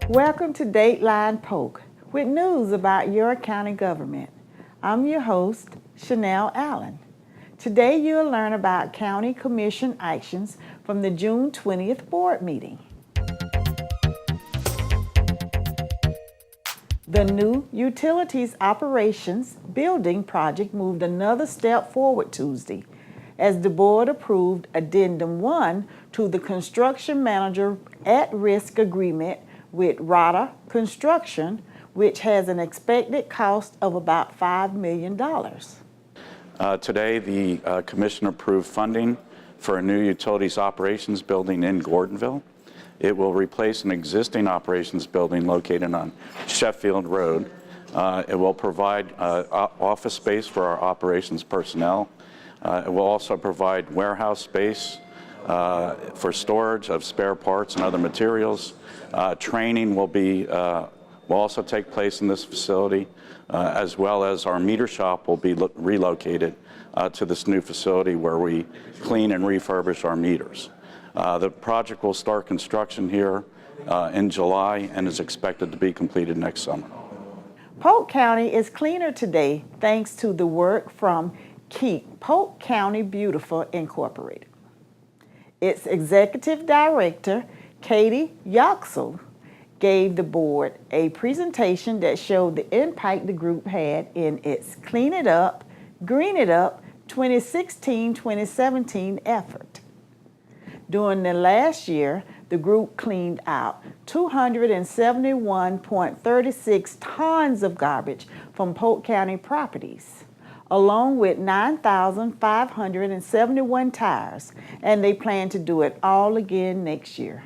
Welcome to Dateline Polk with news about your county government. I'm your host, Chanel Allen. Today you'll learn about County Commission actions from the June 20th board meeting. The new Utilities Operations Building project moved another step forward Tuesday as the board approved Addendum 1 to the Construction Manager at-Risk Agreement with Rada Construction, which has an expected cost of about $5 million. Today, the Commission approved funding for a new Utilities Operations Building in Gordonville. It will replace an existing operations building located on Sheffield Road. It will provide office space for our operations personnel. It will also provide warehouse space for storage of spare parts and other materials. Training will also take place in this facility, as well as our meter shop will be relocated to this new facility where we clean and refurbish our meters. The project will start construction here in July and is expected to be completed next summer. Polk County is cleaner today thanks to the work from Keep Polk County Beautiful Incorporated. Its executive director, Katie Yoxel, gave the board a presentation that showed the impact the group had in its Clean It Up, Green It Up 2016-2017 effort. During the last year, the group cleaned out 271.36 tons of garbage from Polk County properties, along with 9,571 tires, and they plan to do it all again next year.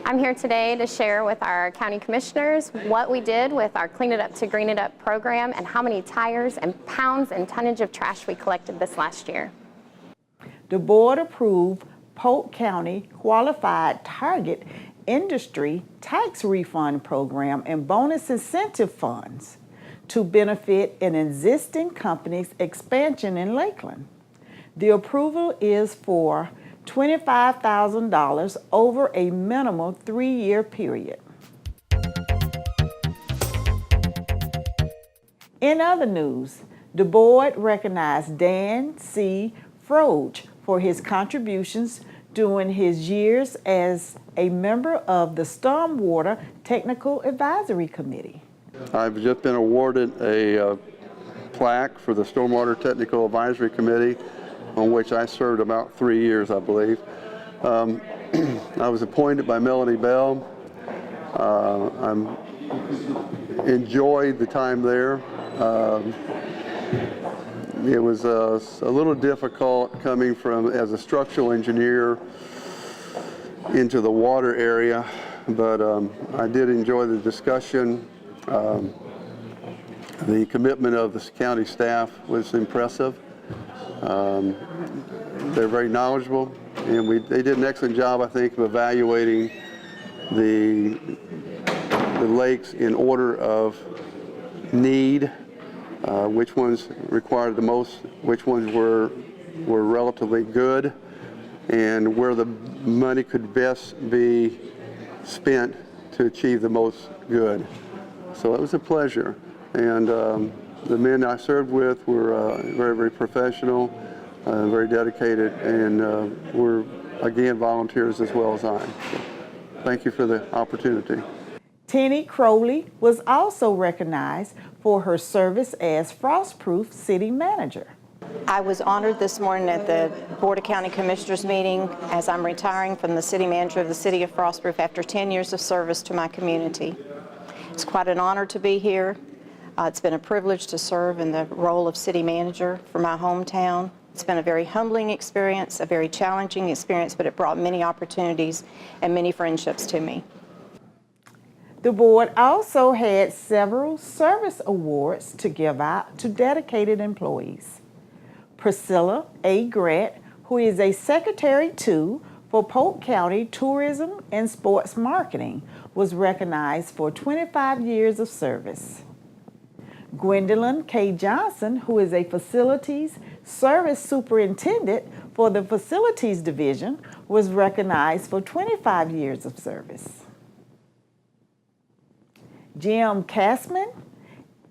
I'm here today to share with our county commissioners what we did with our Clean It Up to Green It Up program and how many tires and pounds and tonnage of trash we collected this last year. The board approved Polk County Qualified Target Industry Tax Refund Program and bonus incentive funds to benefit an existing company's expansion in Lakeland. The approval is for $25,000 over a minimum 3-year period. In other news, the board recognized Dan C. Froge for his contributions during his years as a member of the Stormwater Technical Advisory Committee. I've just been awarded a plaque for the Stormwater Technical Advisory Committee, on which I served about 3 years, I believe. I was appointed by Melanie Bell. I enjoyed the time there. It was a little difficult coming from as a structural engineer into the water area, but I did enjoy the discussion. The commitment of the county staff was impressive. They're very knowledgeable, and they did an excellent job, I think, of evaluating the lakes in order of need. Which ones required the most, which ones were relatively good, and where the money could best be spent to achieve the most good. So it was a pleasure, and the men I served with were very, very professional, very dedicated, and were, again, volunteers as well as I. So thank you for the opportunity. Tenny Crowley was also recognized for her service as Frostproof City Manager. I was honored this morning at the Board of County Commissioners meeting as I'm retiring from the City Manager of the City of Frostproof after 10 years of service to my community. It's quite an honor to be here. It's been a privilege to serve in the role of City Manager for my hometown. It's been a very humbling experience, a very challenging experience, but it brought many opportunities and many friendships to me. The board also had several service awards to give out to dedicated employees. Priscilla A. Grant, who is a Secretary 2 for Polk County Tourism and Sports Marketing, was recognized for 25 years of service. Gwendolyn K. Johnson, who is a Facilities Service Superintendent for the Facilities Division, was recognized for 25 years of service. Jim Kastman,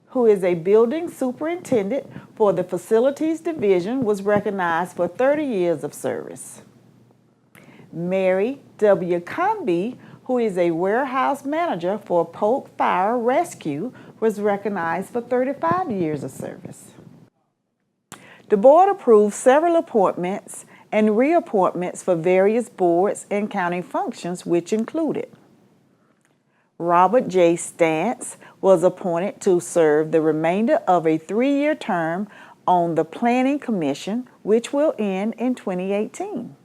who is a building superintendent for the Facilities Division, was recognized for 30 years of service. Mary W. Conby, who is a warehouse manager for Polk Fire Rescue, was recognized for 35 years of service. The board approved several appointments and reappointments for various boards and county functions, which included Robert J. Stantz was appointed to serve the remainder of a 3-year term on the Planning Commission, which will end in 2018.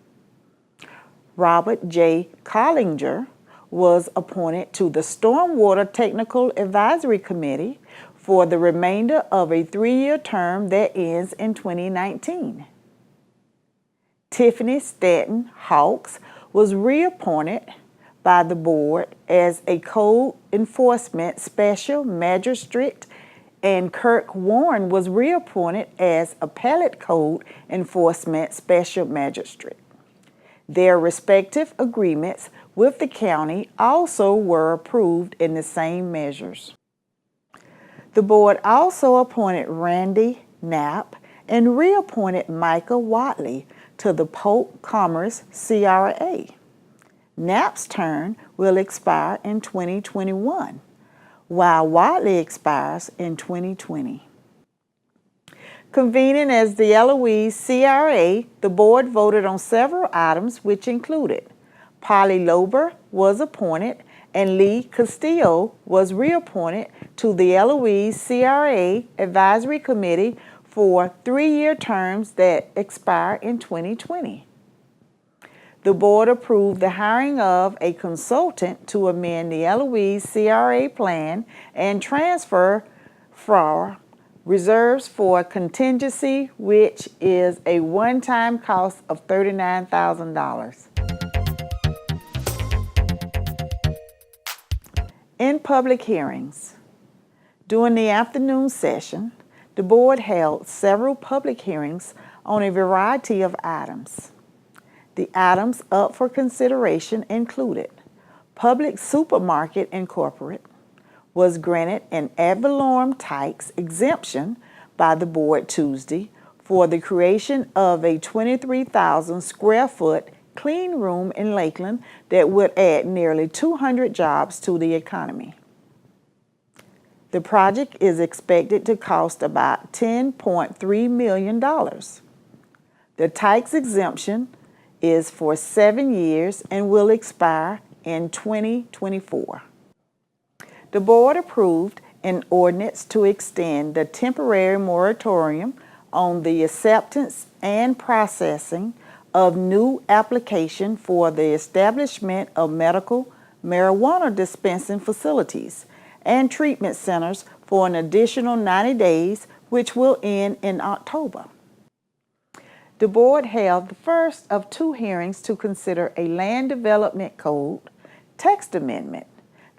Robert J. Collinger was appointed to the Stormwater Technical Advisory Committee for the remainder of a 3-year term that ends in 2019. Tiffany Stanton Hawks was reappointed by the board as a code enforcement special magistrate, and Kirk Warren was reappointed as appellate code enforcement special magistrate. Their respective agreements with the county also were approved in the same measures. The board also appointed Randy Knapp and reappointed Micah Watley to the Polk Commerce CRA. Knapp's term will expire in 2021, while Watley expires in 2020. Convening as the Eloise CRA, the board voted on several items which included Polly Lober was appointed and Lee Castillo was reappointed to the Eloise CRA Advisory Committee for 3-year terms that expire in 2020. The board approved the hiring of a consultant to amend the Eloise CRA plan and transfer for reserves for contingency, which is a one-time cost of $39,000. In public hearings, during the afternoon session, the board held several public hearings on a variety of items. The items up for consideration included Public Supermarket Incorporated was granted an ad valorem tax exemption by the board Tuesday for the creation of a 23,000 square foot clean room in Lakeland that would add nearly 200 jobs to the economy. The project is expected to cost about $10.3 million. The tax exemption is for 7 years and will expire in 2024. The board approved an ordinance to extend the temporary moratorium on the acceptance and processing of new application for the establishment of medical marijuana dispensing facilities and treatment centers for an additional 90 days, which will end in October. The board held the first of 2 hearings to consider a land development code text amendment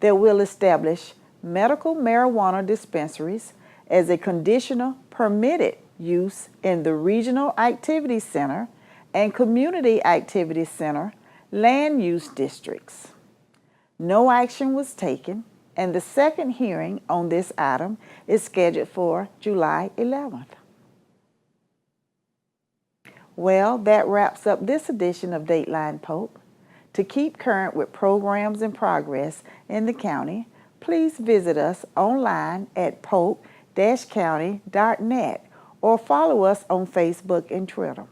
that will establish medical marijuana dispensaries as a conditional permitted use in the Regional Activity Center and Community Activity Center land use districts. No action was taken, and the second hearing on this item is scheduled for July 11th. Well, that wraps up this edition of Dateline Polk. To keep current with programs in progress in the county, please visit us online at polk-county.net or follow us on Facebook and Twitter.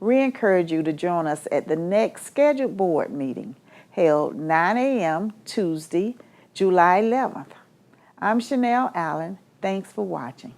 We encourage you to join us at the next scheduled board meeting, held 9 a.m. Tuesday, July 11th. I'm Chanel Allen. Thanks for watching.